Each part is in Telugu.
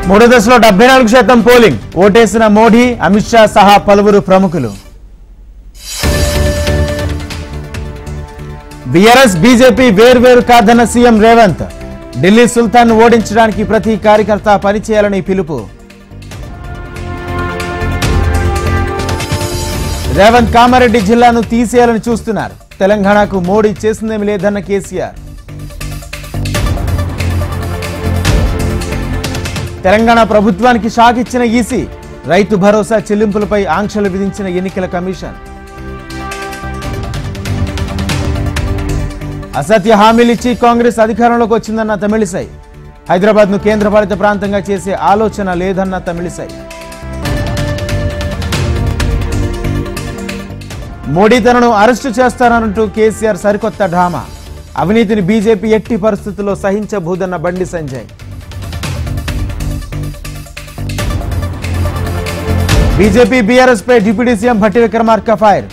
మూడో దశలో 74% పోలింగ్. ఓటేసిన మోడీ, అమిత్ షా సహా పలువురు ప్రముఖులు. బీఆర్ఎస్ బీజేపీ వేర్వేరు కాదన్న సీఎం రేవంత్. ఢిల్లీ సుల్తాన్ ఓడించడానికి ప్రతి కార్యకర్త పనిచేయాలని పిలుపు. రేవంత్ కామారెడ్డి జిల్లాను తీసేయాలని చూస్తున్నారు. తెలంగాణకు మోడీ చేసిందేమి లేదన్న కేసీఆర్. తెలంగాణ ప్రభుత్వానికి షాక్ ఇచ్చిన ఈసీ. రైతు భరోసా చెల్లింపులపై ఆంక్షలు విధించిన ఎన్నికల కమిషన్. అసత్య హామీలిచ్చి కాంగ్రెస్ అధికారంలోకి వచ్చిందన్న తమిళిసై. హైదరాబాద్ను కేంద్రపాలిత ప్రాంతంగా చేసే ఆలోచన లేదన్న తమిళిసై. మోడీ తనను అరెస్టు చేస్తానంటూ కేసీఆర్ సరికొత్త డ్రామా. అవినీతిని బీజేపీ ఎట్టి పరిస్థితుల్లో సహించబోదన్న బండి సంజయ్. బీజేపీ బీఆర్ఎస్ పై deputy CM Bhatti Vikramarka fire.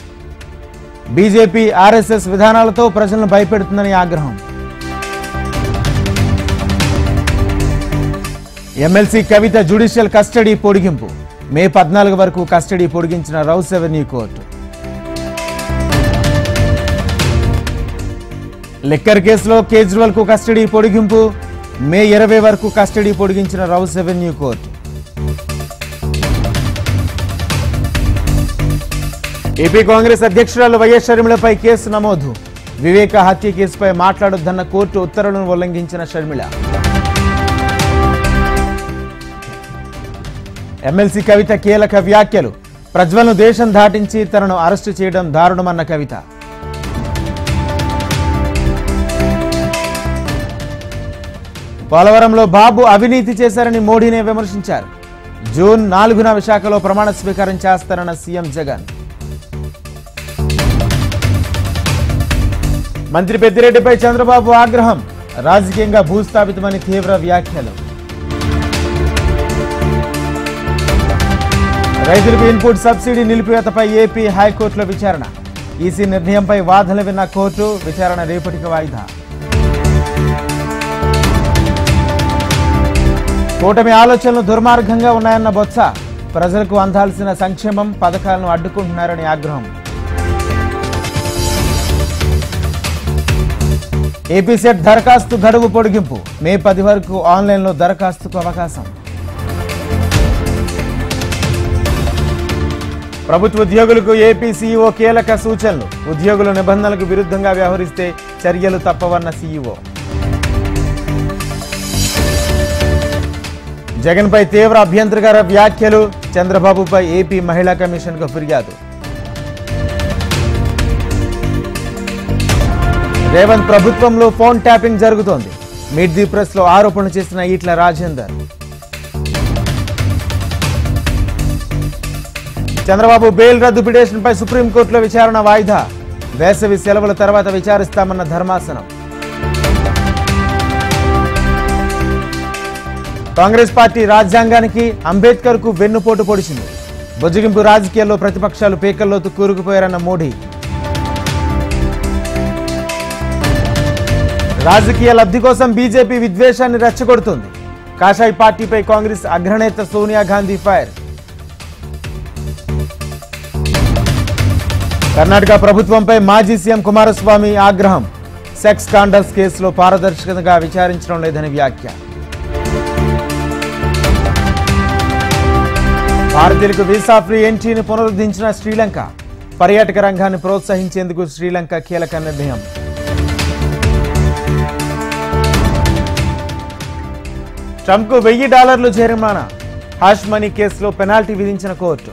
BJP RSS విధానాలతో ప్రజలను భయపెడుతుందని ఆగ్రహం. ఎమ్మెల్సీ కవిత జ్యుడిషియల్ కస్టడీ పొడిగింపు. మే 14 వరకు కస్టడీ పొడిగించిన రౌస్ అవెన్యూ కోర్టు. లిక్కర్ కేసులో కేజ్రీవాల్ కు కస్టడీ పొడిగింపు. మే 20 వరకు కస్టడీ పొడిగించిన Rouse Avenue court. AP Congress అధ్యక్షురాలు వైఎస్ షర్మిలపై కేసు నమోదు. వివేక హత్య కేసుపై మాట్లాడొద్దన్న కోర్టు ఉత్తర్వులను ఉల్లంఘించిన షర్మిల. ఎమ్మెల్సీ కవిత కీలక వ్యాఖ్యలు. ప్రజ్వల్ను దేశం దాటించి తనను అరెస్టు చేయడం దారుణమన్న కవిత. పోలవరంలో బాబు అవినీతి చేశారని మోడీనే విమర్శించారు. జూన్ 4న విశాఖలో ప్రమాణ స్వీకారం చేస్తారన్న సీఎం జగన్. మంత్రి పెద్దిరెడ్డిపై చంద్రబాబు ఆగ్రహం. రాజకీయంగా భూస్థాపితమని తీవ్ర వ్యాఖ్యలు. రైతులకు ఇన్పుట్ సబ్సిడీ నిలిపివేతపై ఏపీ హైకోర్టులో విచారణ. ఈసీ నిర్ణయంపై వాదనలు విన్న కోర్టు విచారణ రేపటికి వాయిదా. కూటమి ఆలోచనలు దుర్మార్గంగా ఉన్నాయన్న బొత్స. ప్రజలకు అందాల్సిన సంక్షేమం పథకాలను అడ్డుకుంటున్నారని ఆగ్రహం. ఏపీ సెట్ దరఖాస్తు గడువు పొడిగింపు. మే 10 వరకు ఆన్లైన్లో దరఖాస్తుకు అవకాశం. ప్రభుత్వ ఉద్యోగులకు ఏపీ సీఈఓ కీలక సూచనలు. ఉద్యోగుల నిబంధనలకు విరుద్ధంగా వ్యవహరిస్తే చర్యలు తప్పవన్న సీఈఓ. జగన్పై తీవ్ర అభ్యంతరకర వ్యాఖ్యలు. చంద్రబాబుపై ఏపీ మహిళా కమిషన్కు ఫిర్యాదు. రేవంత్ ప్రభుత్వంలో ఫోన్ ట్యాపింగ్ జరుగుతోంది. మీట్ ది ప్రెస్ లో ఆరోపణలు చేసిన ఈట్ల రాజేందర్. చంద్రబాబు బెయిల్ రద్దు పిటిషన్పై సుప్రీంకోర్టులో విచారణ వాయిదా. వేసవి సెలవుల తర్వాత విచారిస్తామన్న ధర్మాసనం. కాంగ్రెస్ పార్టీ రాజ్యాంగానికి అంబేద్కర్ కు వెన్నుపోటు పొడిచింది. బుజ్జగింపు రాజకీయాల్లో ప్రతిపక్షాలు పేకల్లోతు కూరుకుపోయారన్న మోడీ. రాజకీయ లబ్ధి కోసం బీజేపీ విద్వేషాన్ని రెచ్చగొడుతుంది. కాషాయ్ పార్టీపై కాంగ్రెస్ అగ్రనేత సోనియా గాంధీ ఫైర్. కర్ణాటక ప్రభుత్వంపై మాజీ సీఎం కుమారస్వామి ఆగ్రహం. సెక్స్ స్కాండల్స్ కేసులో పారదర్శకంగా విచారించడం లేదని వ్యాఖ్య. భారతీయులకు వీసా ఫ్రీ ఎంట్రీని పునరుద్ధరించిన శ్రీలంక. పర్యాటక రంగాన్ని ప్రోత్సహించేందుకు శ్రీలంక కీలక నిర్ణయం. ట్రంప్కు $1000 జరిమానా. హాష్ మనీ కేసులో పెనాల్టీ విధించిన కోర్టు.